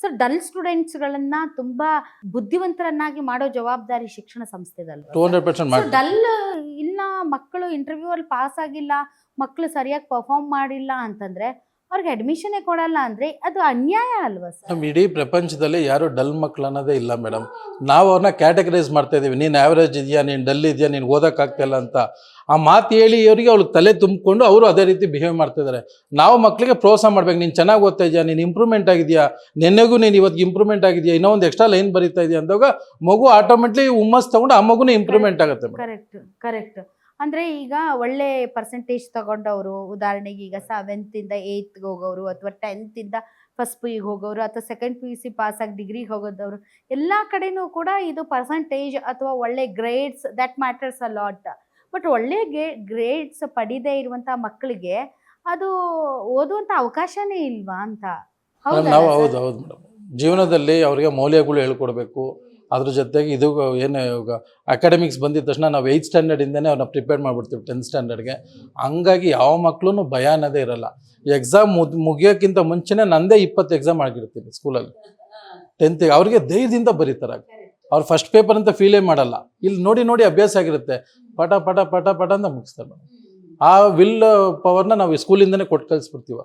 So dull ಸ್ಟೂಡೆಂಟ್ಸ್ಗಳನ್ನ ತುಂಬಾ ಬುದ್ಧಿವಂತರನ್ನಾಗಿ ಮಾಡೋ ಜವಾಬ್ದಾರಿ ಶಿಕ್ಷಣ ಸಂಸ್ಥೆದಲ್ವಾ? 200% ಸೊ ಡಲ್ ಇಲ್ಲ ಮಕ್ಕಳು ಇಂಟರ್ವ್ಯೂ ಅಲ್ಲಿ ಪಾಸ್ ಆಗಿಲ್ಲ, ಮಕ್ಕಳು ಸರಿಯಾಗಿ ಪರ್ಫಾರ್ಮ್ ಮಾಡಿಲ್ಲ ಅಂತಂದ್ರೆ ಅವ್ರಿಗೆ ಅಡ್ಮಿಷನ್ನೇ ಕೊಡಲ್ಲ ಅಂದ್ರೆ ಅದು ಅನ್ಯಾಯ ಅಲ್ವಾ ಸರ್? ನಮ್ಮ ಇಡೀ ಪ್ರಪಂಚದಲ್ಲಿ ಯಾರು ಡಲ್ ಮಕ್ಕಳು ಅನ್ನೋದೇ ಇಲ್ಲ ಮೇಡಮ್. ನಾವು ಅವ್ರನ್ನ ಕ್ಯಾಟಗರೈಸ್ ಮಾಡ್ತಾ ಇದ್ದೀವಿ. ನೀನು ಆ್ಯಾವ್ರೇಜ್ ಇದೆಯಾ, ನೀನು ಡಲ್ ಇದೆಯಾ, ನೀನು ಓದೋಕ್ಕಾಗ್ತಿಲ್ಲ ಅಂತ ಆ ಮಾತು ಹೇಳಿ ಅವರಿಗೆ ಅವ್ರಿಗೆ ತಲೆ ತುಂಬಿಕೊಂಡು ಅವರು ಅದೇ ರೀತಿ ಬಿಹೇವ್ ಮಾಡ್ತಿದ್ದಾರೆ. ನಾವು ಮಕ್ಕಳಿಗೆ ಪ್ರೋತ್ಸಾಹ ಮಾಡ್ಬೇಕು. ನೀನು ಚೆನ್ನಾಗಿ ಓದ್ತಾ ಇದೆಯಾ, ನೀನು ಇಂಪ್ರೂವ್ಮೆಂಟ್ ಆಗಿದೆಯಾ, ನಿನ್ನೆಗೂ ನೀನು ಇವತ್ತು ಇಂಪ್ರೂವ್ಮೆಂಟ್ ಆಗಿದೆಯಾ, ಇನ್ನೂ ಒಂದು ಎಕ್ಸ್ಟ್ರಾ ಲೈನ್ ಬರೀತಾ ಇದೆಯಾ ಅಂದಾಗ ಮಗು ಆಟೋಮೆಟ್ಲಿ ಹುಮ್ಮಸ್ ತಗೊಂಡು ಆ ಮಗುನೇ ಇಂಪ್ರೂವ್ಮೆಂಟ್ ಆಗುತ್ತೆ. Correct correct. ಅಂದ್ರೆ ಈಗ ಒಳ್ಳೆ ಪರ್ಸೆಂಟೇಜ್ ತಗೊಂಡವರು, ಉದಾಹರಣೆಗೆ ಈಗ 7th ಇಂದ 8th ಹೋಗೋರು, ಅಥವಾ 10th ಇಂದ ಫಸ್ಟ್ PU ಹೋಗೋರು, ಅಥವಾ ಸೆಕೆಂಡ್ PUC ಪಾಸ್ ಆಗಿ ಡಿಗ್ರಿಗೆ ಹೋಗೋದವರು, ಎಲ್ಲ ಕಡೆನೂ ಕೂಡ ಇದು ಪರ್ಸೆಂಟೇಜ್ ಅಥವಾ ಒಳ್ಳೆ grades that matters a lot. But ಒಳ್ಳೆ ಗ್ರೇಡ್ಸ್ ಪಡಿದೇ ಇರುವಂತ ಮಕ್ಕಳಿಗೆ ಅದು ಓದುವಂತ ಅವಕಾಶನೇ ಇಲ್ವಾ ಅಂತ? ನಾವು ಹೌದು ಮೇಡಮ್, ಜೀವನದಲ್ಲಿ ಅವರಿಗೆ ಮೌಲ್ಯಗಳು ಹೇಳ್ಕೊಡ್ಬೇಕು. ಅದ್ರ ಜೊತೆಗೆ ಇದು ಏನು ಇವಾಗ ಅಕಾಡೆಮಿಕ್ಸ್ ಬಂದಿದ ತಕ್ಷಣ ನಾವು 8th ಸ್ಟ್ಯಾಂಡರ್ಡಿಂದನೇ ಅವ್ರನ್ನ ಪ್ರಿಪೇರ್ ಮಾಡಿಬಿಡ್ತೀವಿ 10th ಸ್ಟ್ಯಾಂಡರ್ಡ್ಗೆ. ಹಂಗಾಗಿ ಯಾವ ಮಕ್ಕಳು ಭಯ ಅನ್ನೋದೇ ಇರಲ್ಲ. ಎಕ್ಸಾಮ್ ಮುಗಿಯೋಕ್ಕಿಂತ ಮುಂಚೆನೇ ನಂದೇ 20 ಎಕ್ಸಾಮ್ ಆಗಿರ್ತೀನಿ ಸ್ಕೂಲಲ್ಲಿ 10th. ಅವ್ರಿಗೆ ಧೈರ್ಯದಿಂದ ಬರೀತಾರೆ. ಅವ್ರು ಫಸ್ಟ್ ಪೇಪರ್ ಅಂತ ಫೀಲೇ ಮಾಡಲ್ಲ. ಇಲ್ಲಿ ನೋಡಿ ನೋಡಿ ಅಭ್ಯಾಸ ಆಗಿರುತ್ತೆ, ಪಟ ಪಟ ಪಟ ಪಟ ಅಂತ ಮುಗಿಸ್ತಾರೆ. ಆ ವಿಲ್ ಪವರ್ನ ನಾವು ಸ್ಕೂಲಿಂದನೇ ಕೊಟ್ಟು ಕಳಿಸ್ಬಿಡ್ತೀವಿ.